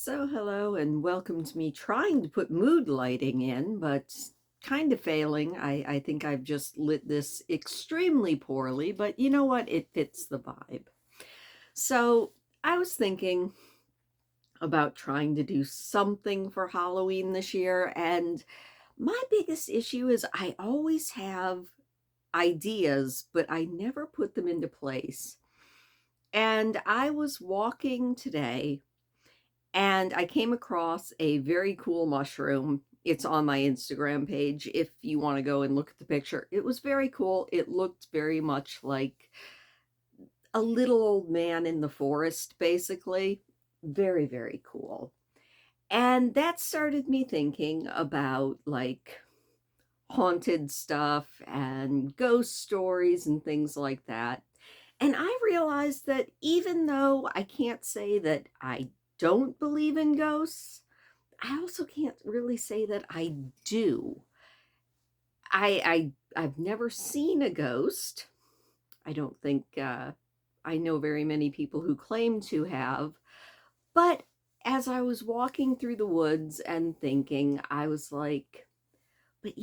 So, hello and welcome to me trying to put mood lighting in, but kind of failing. I think I've just lit this extremely poorly, but you know what? It fits the vibe. So, I was thinking about trying to do something for Halloween this year, and my biggest issue is I always have ideas, but I never put them into place. And I was walking today and I came across a very cool mushroom. It's on my Instagram page if you want to go and look at the picture. It was very cool. It looked very much like a little old man in the forest, basically. Very, very cool. And that started me thinking about like haunted stuff and ghost stories and things like that. And I realized that even though I can't say that I don't believe in ghosts, I also can't really say that I do. I've never seen a ghost. I don't think I know very many people who claim to have. But as I was walking through the woods and thinking, I was like, but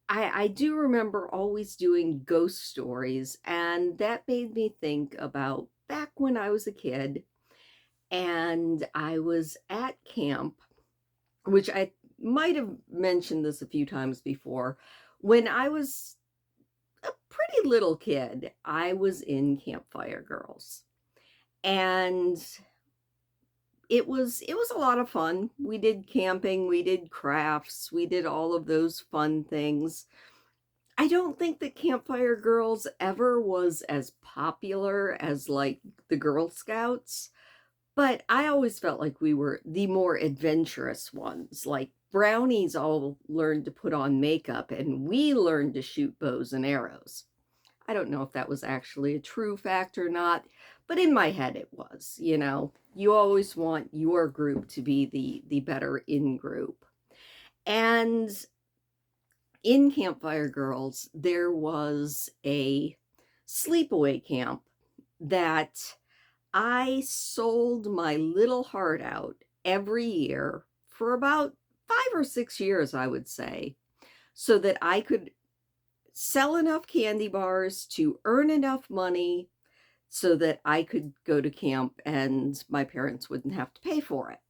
I do remember always doing ghost stories, and that made me think about back when I was a kid and I was at camp, which I might have mentioned this a few times before. When I was a pretty little kid, I was in Campfire Girls. And it was a lot of fun. We did camping, we did crafts, we did all of those fun things. I don't think that Campfire Girls ever was as popular as like the Girl Scouts. But I always felt like we were the more adventurous ones. Like brownies all learned to put on makeup and we learned to shoot bows and arrows. I don't know if that was actually a true fact or not, but in my head it was, you know. You always want your group to be the better in group. And in Campfire Girls, there was a sleepaway camp that I sold my little heart out every year for about 5 or 6 years, I would say, so that I could sell enough candy bars to earn enough money so that I could go to camp and my parents wouldn't have to pay for it.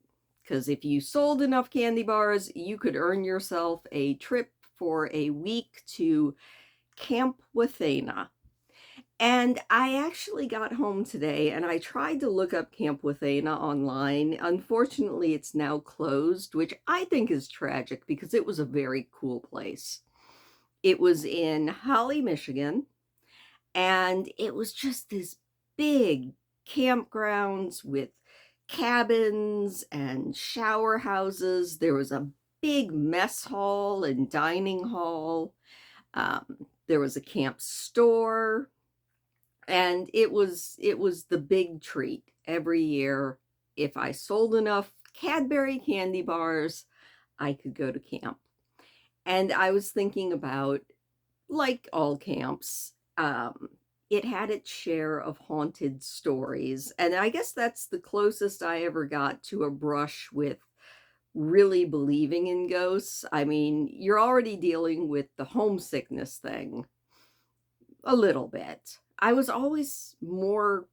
Because if you sold enough candy bars, you could earn yourself a trip for a week to Camp Wathena. And I actually got home today and I tried to look up Camp Wathena online. Unfortunately, it's now closed, which I think is tragic because it was a very cool place. It was in Holly, Michigan, and it was just this big campgrounds with cabins and shower houses. There was a big mess hall and dining hall. There was a camp store, and it was the big treat every year. If I sold enough Cadbury candy bars, I could go to camp. And I was thinking about, like all camps, it had its share of haunted stories, and I guess that's the closest I ever got to a brush with really believing in ghosts. I mean, you're already dealing with the homesickness thing a little bit. I was always more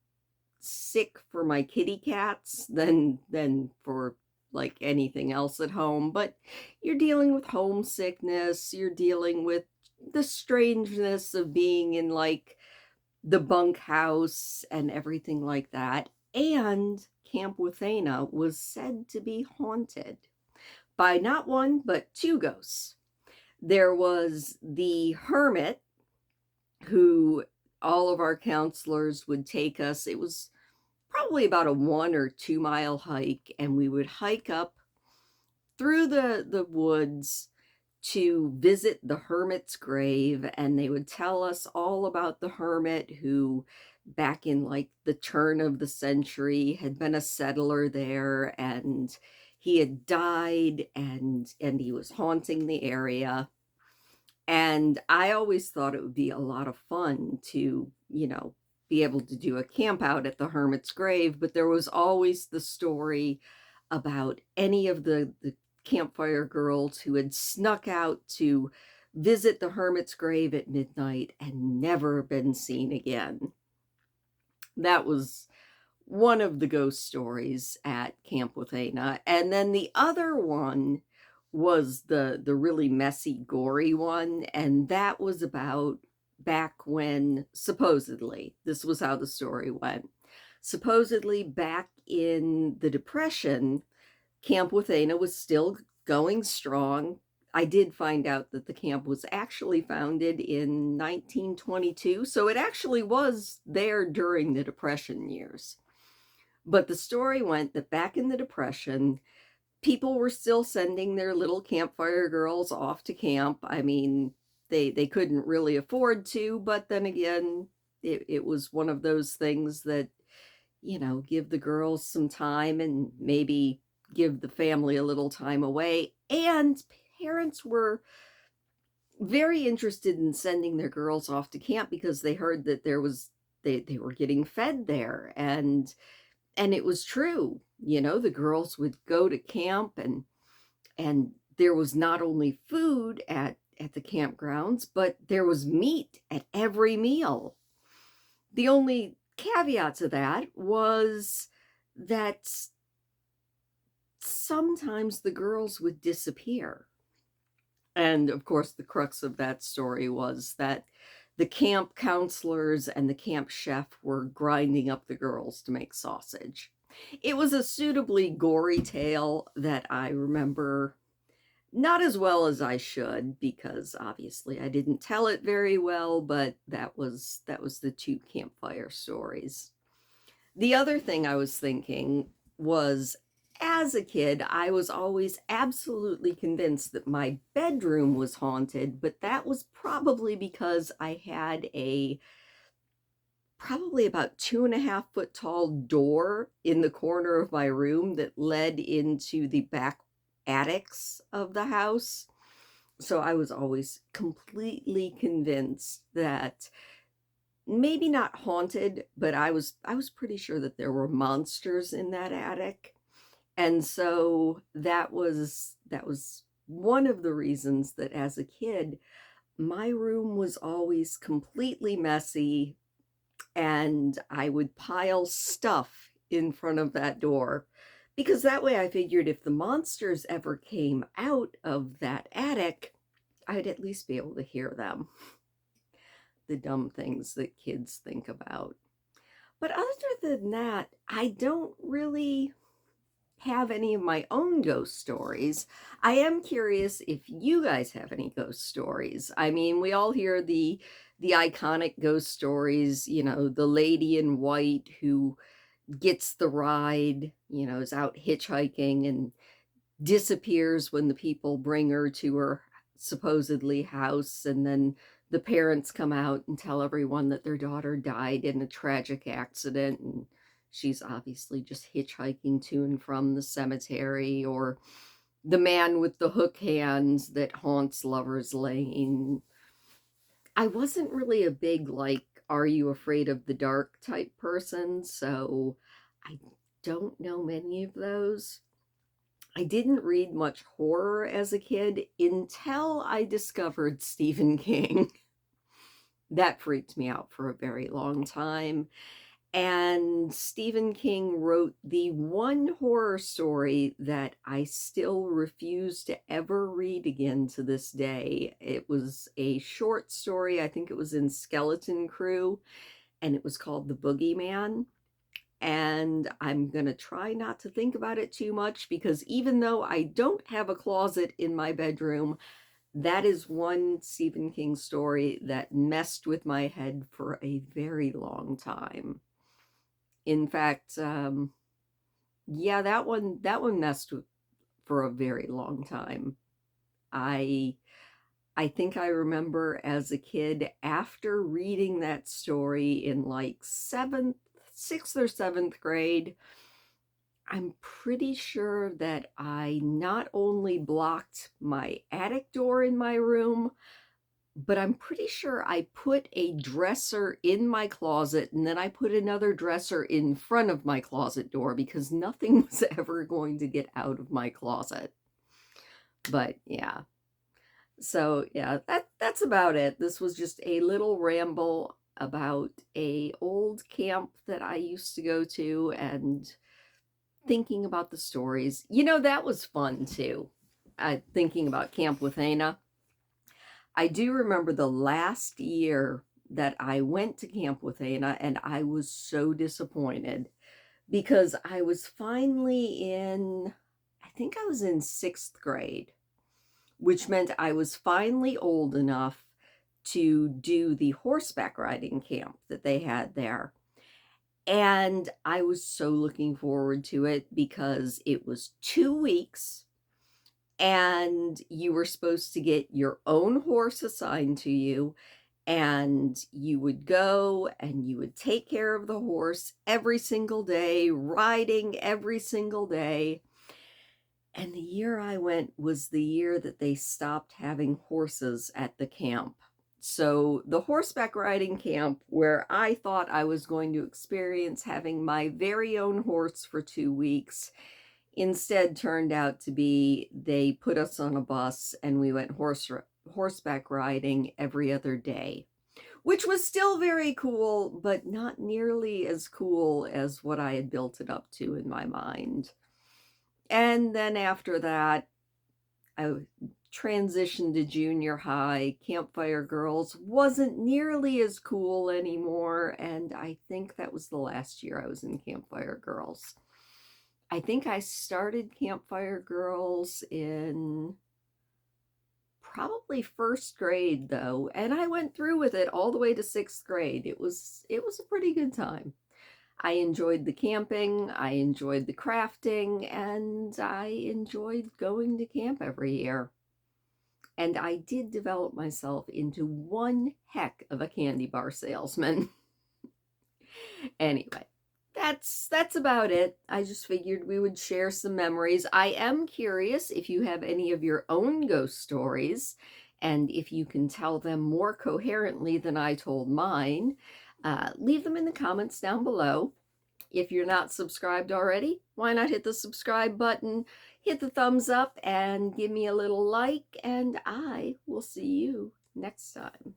sick for my kitty cats than for like anything else at home, but you're dealing with homesickness, you're dealing with the strangeness of being in like the bunkhouse and everything like that. And Camp Wathena was said to be haunted by not one but two ghosts. There was the hermit who all of our counselors would take us. It was probably about a 1 or 2 mile hike, and we would hike up through the woods to visit the hermit's grave, and they would tell us all about the hermit who back in like the turn of the century had been a settler there, and he had died, and he was haunting the area. And I always thought it would be a lot of fun to, be able to do a camp out at the hermit's grave, but there was always the story about any of the campfire girls who had snuck out to visit the hermit's grave at midnight and never been seen again. That was one of the ghost stories at Camp with Ana. And then the other one was the really messy, gory one, and that was about back when, supposedly, this was how the story went. Supposedly, back in the Depression, Camp with Ana was still going strong. I did find out that the camp was actually founded in 1922, so it actually was there during the Depression years. But the story went that back in the Depression, people were still sending their little campfire girls off to camp. I mean, they couldn't really afford to, but then again, it was one of those things that, give the girls some time and maybe give the family a little time away. And parents were very interested in sending their girls off to camp because they heard that they were getting fed there, and it was true. The girls would go to camp, and there was not only food at the campgrounds, but there was meat at every meal. The only caveat to that was that sometimes the girls would disappear. And of course, the crux of that story was that the camp counselors and the camp chef were grinding up the girls to make sausage. It was a suitably gory tale that I remember not as well as I should, because obviously I didn't tell it very well, but that was the two campfire stories. The other thing I was thinking was, as a kid, I was always absolutely convinced that my bedroom was haunted, but that was probably because I had a probably about 2.5 foot tall door in the corner of my room that led into the back attics of the house. So I was always completely convinced that maybe not haunted, but I was pretty sure that there were monsters in that attic. And so that was one of the reasons that as a kid, my room was always completely messy, and I would pile stuff in front of that door, because that way I figured if the monsters ever came out of that attic, I'd at least be able to hear them. The dumb things that kids think about. But other than that, I don't really have any of my own ghost stories. I am curious if you guys have any ghost stories. I mean, we all hear the iconic ghost stories, the lady in white who gets the ride, is out hitchhiking and disappears when the people bring her to her supposedly house, and then the parents come out and tell everyone that their daughter died in a tragic accident, and she's obviously just hitchhiking to and from the cemetery. Or the man with the hook hands that haunts Lover's Lane. I wasn't really a big, like, are you afraid of the dark type person, so I don't know many of those. I didn't read much horror as a kid until I discovered Stephen King. That freaked me out for a very long time. And Stephen King wrote the one horror story that I still refuse to ever read again to this day. It was a short story, I think it was in Skeleton Crew, and it was called The Boogeyman. And I'm going to try not to think about it too much, because even though I don't have a closet in my bedroom, that is one Stephen King story that messed with my head for a very long time. In fact, yeah, that one messed with for a very long time. I I think I remember as a kid, after reading that story in like sixth or seventh grade, I'm pretty sure that I not only blocked my attic door in my room, but I'm pretty sure I put a dresser in my closet and then I put another dresser in front of my closet door because nothing was ever going to get out of my closet. But yeah. So yeah, that's about it. This was just a little ramble about a old camp that I used to go to and thinking about the stories. You know, that was fun too. Thinking about Camp with Ana. I do remember the last year that I went to Camp with Ana, and I was so disappointed because I was finally in, I think I was in 6th grade, which meant I was finally old enough to do the horseback riding camp that they had there. And I was so looking forward to it because it was 2 weeks and you were supposed to get your own horse assigned to you, and you would go and you would take care of the horse every single day, riding every single day. And the year I went was the year that they stopped having horses at the camp. So the horseback riding camp, where I thought I was going to experience having my very own horse for 2 weeks, instead turned out to be they put us on a bus and we went horseback riding every other day, which was still very cool, but not nearly as cool as what I had built it up to in my mind. And then after that, I transitioned to junior high. Campfire Girls wasn't nearly as cool anymore, and I think that was the last year I was in Campfire Girls. I think I started Campfire Girls in probably 1st grade though, and I went through with it all the way to 6th grade. It was a pretty good time. I enjoyed the camping, I enjoyed the crafting, and I enjoyed going to camp every year. And I did develop myself into one heck of a candy bar salesman. Anyway, that's about it. I just figured we would share some memories. I am curious if you have any of your own ghost stories, and if you can tell them more coherently than I told mine. Leave them in the comments down below. If you're not subscribed already, why not hit the subscribe button, hit the thumbs up, and give me a little like, and I will see you next time.